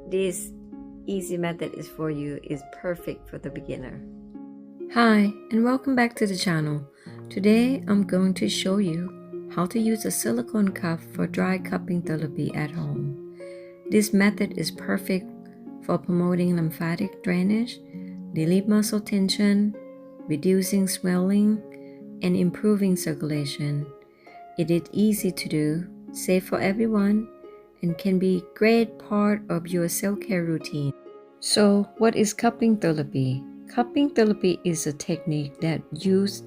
This easy method is for you, is perfect for the beginner. Hi, and welcome back to the channel. Today I'm going to show you how to use a silicone cup for dry cupping therapy at home. This method is perfect for promoting lymphatic drainage, relieve muscle tension, reducing swelling, and improving circulation. It is easy to do, safe for everyone, and can be a great part of your self-care routine. So, what is cupping therapy? Cupping therapy is a technique that uses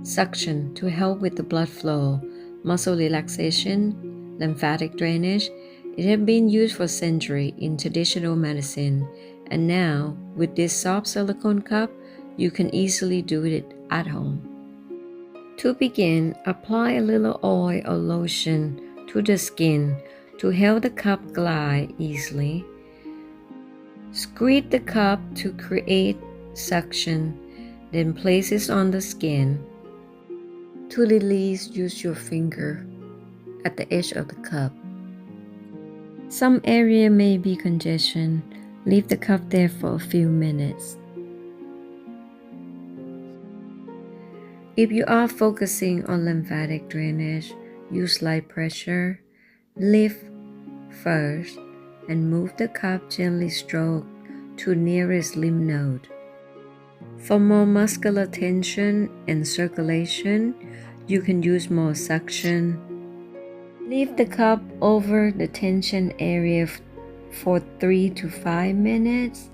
suction to help with the blood flow, muscle relaxation, lymphatic drainage. It has been used for centuries in traditional medicine, and now with this soft silicone cup, you can easily do it at home. To begin, apply a little oil or lotion to the skin to help the cup glide easily. Squeeze the cup to create suction, then place it on the skin. To release, use your finger at the edge of the cup. Some area may be congestion. Leave the cup there for a few minutes. If you are focusing on lymphatic drainage, use light pressure. Lift first and move the cup, gently stroke to nearest lymph node. For more muscular tension and circulation, you can use more suction. Leave the cup over the tension area for 3 to 5 minutes.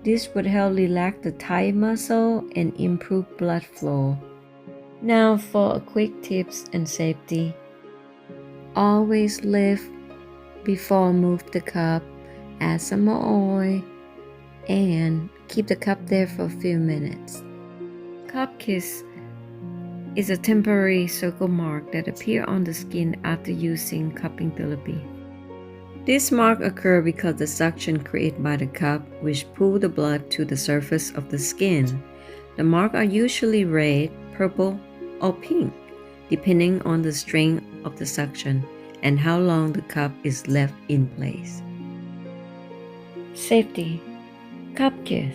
This would help relax the tight muscle and improve blood flow. Now for a quick tips and safety. Always lift before move the cup, add some more oil, and keep the cup there for a few minutes. Cup kiss is a temporary circle mark that appears on the skin after using cupping therapy. This mark occurs because the suction created by the cup which pulls the blood to the surface of the skin. The marks are usually red, purple, or pink, depending on the strength of the suction and how long the cup is left in place. Safety. Cup kiss.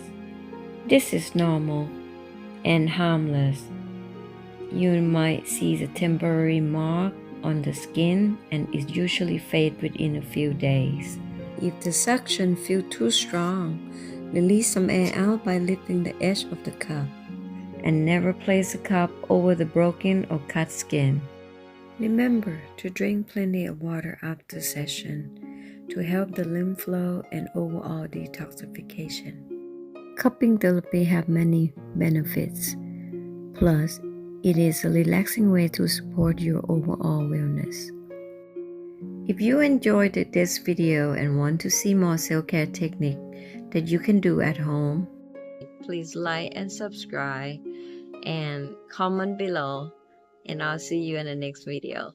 This is normal and harmless. You might see the temporary mark on the skin and it usually fades within a few days. If the suction feels too strong, release some air out by lifting the edge of the cup. And never place the cup over the broken or cut skin. Remember to drink plenty of water after session to help the lymph flow and overall detoxification. Cupping therapy have many benefits. Plus, it is a relaxing way to support your overall wellness. If you enjoyed this video and want to see more self-care technique that you can do at home, please like and subscribe and comment below, and I'll see you in the next video.